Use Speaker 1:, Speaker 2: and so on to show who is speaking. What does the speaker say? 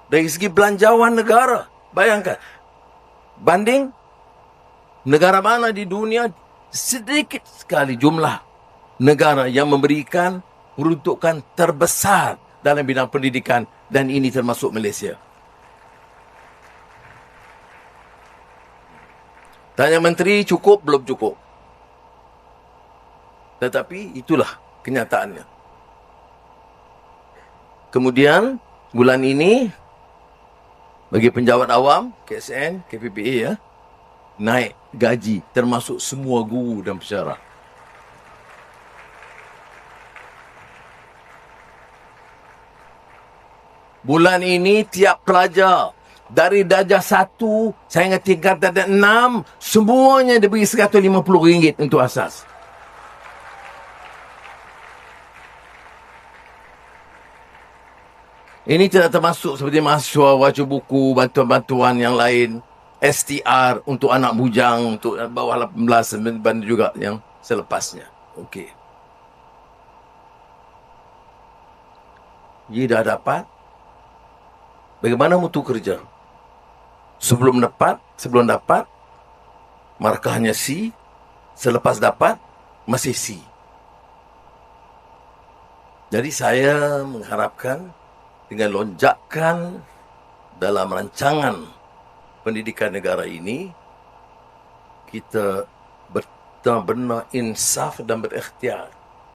Speaker 1: Dari segi belanjawan negara, bayangkan, banding negara mana di dunia, sedikit sekali jumlah negara yang memberikan peruntukan terbesar dalam bidang pendidikan, dan ini termasuk Malaysia. Tanya menteri, cukup belum cukup. Tetapi itulah kenyataannya. Kemudian bulan ini bagi penjawat awam, KSN, KPPA ya, naik gaji termasuk semua guru dan pensyarah. Bulan ini tiap pelajar dari darjah 1 sehingga tingkatan 6 semuanya diberi RM150 untuk asas. Ini tidak termasuk seperti mahasiswa baca buku, bantuan-bantuan yang lain, STR untuk anak bujang, untuk bawah 18 dan juga yang selepasnya. Okey. Jadi dah dapat. Bagaimana mutu kerja? Sebelum dapat, markahnya C. Selepas dapat, masih C. Jadi saya mengharapkan dengan lonjakan dalam rancangan pendidikan negara ini, kita benar-benar insaf dan berikhtiar